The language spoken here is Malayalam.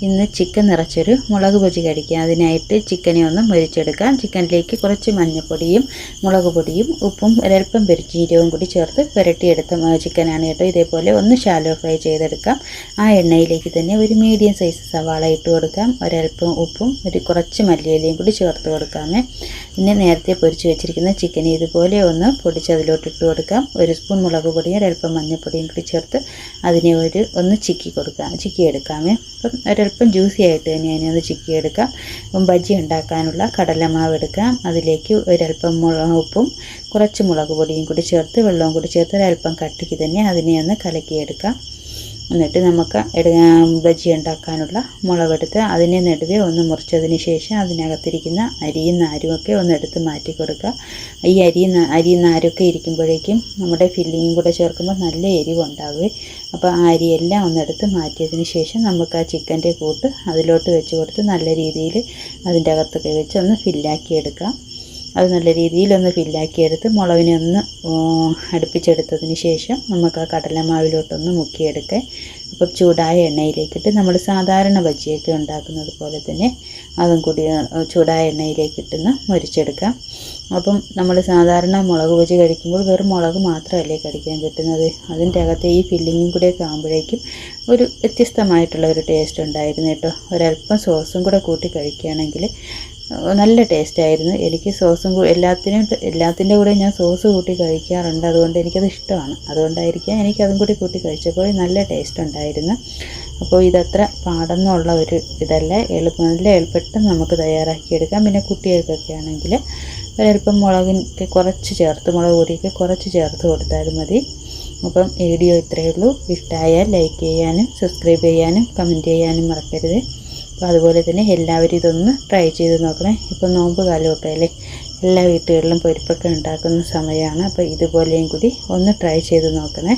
ഇന്ന് ചിക്കൻ നിറച്ചൊരു മുളക് ബജി കഴിക്കാം. അതിനായിട്ട് ചിക്കനെ ഒന്ന് മൊരിച്ചെടുക്കാം. ചിക്കനിലേക്ക് കുറച്ച് മഞ്ഞൾപ്പൊടിയും മുളക് പൊടിയും ഉപ്പും ഒരൽപ്പം പെരുംജീരകവും കൂടി ചേർത്ത് പുരട്ടിയെടുത്ത ചിക്കനാണ് കേട്ടോ. ഇതേപോലെ ഒന്ന് ഷാലോ ഫ്രൈ ചെയ്തെടുക്കാം. ആ എണ്ണയിലേക്ക് തന്നെ ഒരു മീഡിയം സൈസ് സവാള ഇട്ട് കൊടുക്കാം. ഒരൽപ്പം ഉപ്പും കുറച്ച് മല്ലിയിലയും കൂടി ചേർത്ത് കൊടുക്കാമേ. പിന്നെ നേരത്തെ പൊരിച്ച് വെച്ചിരിക്കുന്ന ചിക്കനെ ഇതുപോലെ ഒന്ന് പൊടിച്ച് അതിലോട്ട് ഇട്ട് കൊടുക്കാം. ഒരു സ്പൂൺ മുളക് പൊടിയും ഒരൽപ്പം മഞ്ഞൾപ്പൊടിയും കൂടി ചേർത്ത് അതിനെ ഒന്ന് ചിക്കിയെടുക്കാമേ. അപ്പം ഒരൽപ്പം ജ്യൂസി ആയിട്ട് തന്നെ അതിനൊന്ന് ചിക്കിയെടുക്കാം. അപ്പം ബജി ഉണ്ടാക്കാനുള്ള കടലമാവ് എടുക്കാം. അതിലേക്ക് ഒരൽപ്പം ഉപ്പും കുറച്ച് മുളക് പൊടിയും കൂടി ചേർത്ത് വെള്ളവും കൂടി ചേർത്ത് ഒരൽപ്പം കട്ടിക്ക് തന്നെ അതിനെ ഒന്ന് കലക്കിയെടുക്കാം. എന്നിട്ട് നമുക്ക് ബജി ഉണ്ടാക്കാനുള്ള മുളകെടുത്ത് അതിനെ നടുവേ ഒന്ന് മുറിച്ചതിന് ശേഷം അതിനകത്തിരിക്കുന്ന അരിയും നാരുമൊക്കെ ഒന്ന് എടുത്ത് മാറ്റി കൊടുക്കുക. ഈ അരിയും നാരൊക്കെ ഇരിക്കുമ്പോഴേക്കും നമ്മുടെ ഫില്ലിങ്ങും കൂടെ ചേർക്കുമ്പോൾ നല്ല എരിവുണ്ടാവുകയെ. അപ്പോൾ ആ അരിയെല്ലാം ഒന്നെടുത്ത് മാറ്റിയതിന് ശേഷം നമുക്ക് ആ ചിക്കൻ്റെ കൂട്ട് അതിലോട്ട് വെച്ച് കൊടുത്ത് നല്ല രീതിയിൽ അതിൻ്റെ അകത്തൊക്കെ വെച്ച് ഒന്ന് ഫില്ലാക്കി എടുക്കാം. അത് നല്ല രീതിയിലൊന്ന് ഫില്ലാക്കിയെടുത്ത് മുളകിനെ ഒന്ന് അടുപ്പിച്ചെടുത്തതിന് ശേഷം നമുക്ക് ആ കടലമാവിലോട്ടൊന്ന് മുക്കിയെടുക്കുക. അപ്പം ചൂടായ എണ്ണയിലേക്കിട്ട് നമ്മൾ സാധാരണ ബജിയൊക്കെ ഉണ്ടാക്കുന്നത് പോലെ തന്നെ അതും കൂടി ചൂടായ എണ്ണയിലേക്കിട്ടൊന്ന് മൊരിച്ചെടുക്കാം. അപ്പം നമ്മൾ സാധാരണ മുളക് ബജി കഴിക്കുമ്പോൾ വെറും മുളക് മാത്രമല്ലേ കഴിക്കാൻ കിട്ടുന്നത്. അതിൻ്റെ അകത്ത് ഈ ഫില്ലിങ്ങും കൂടെയൊക്കെ ആകുമ്പോഴേക്കും ഒരു വ്യത്യസ്തമായിട്ടുള്ള ഒരു ടേസ്റ്റ് ഉണ്ടായിരുന്നു കേട്ടോ. ഒരൽപ്പം സോസും കൂടെ കൂട്ടി കഴിക്കുകയാണെങ്കിൽ നല്ല ടേസ്റ്റായിരുന്നു. എനിക്ക് സോസും എല്ലാത്തിൻ്റെ കൂടെ ഞാൻ സോസ് കൂട്ടി കഴിക്കാറുണ്ട്. അതുകൊണ്ട് എനിക്കത് ഇഷ്ടമാണ്. അതുകൊണ്ടായിരിക്കാം എനിക്കതും കൂടി കൂട്ടി കഴിച്ചപ്പോൾ നല്ല ടേസ്റ്റ് ഉണ്ടായിരുന്നു. അപ്പോൾ ഇതത്ര പാടൊന്നുമുള്ള ഒരു ഇതല്ല, നല്ല പെട്ടെന്ന് നമുക്ക് തയ്യാറാക്കിയെടുക്കാം. പിന്നെ കുട്ടികൾക്കൊക്കെ ആണെങ്കിൽ ഒരൽപ്പം മുളകിൻ്റെ മുളക് പൊടിയൊക്കെ കുറച്ച് ചേർത്ത് കൊടുത്താലും മതി. അപ്പം വീഡിയോ ഇത്രയേ ഉള്ളൂ. ഇഷ്ടമായാൽ ലൈക്ക് ചെയ്യാനും സബ്സ്ക്രൈബ് ചെയ്യാനും കമൻറ്റ് ചെയ്യാനും മറക്കരുത്. അപ്പോൾ അതുപോലെ തന്നെ എല്ലാവരും ഇതൊന്ന് ട്രൈ ചെയ്ത് നോക്കണേ. ഇപ്പോൾ നോമ്പ് കാലമൊക്കെ അല്ലേ, എല്ലാ വീട്ടുകളിലും പൊരിപ്പൊക്കെ ഉണ്ടാക്കുന്ന സമയമാണ്. അപ്പോൾ ഇതുപോലെയും കൂടി ഒന്ന് ട്രൈ ചെയ്ത് നോക്കണേ.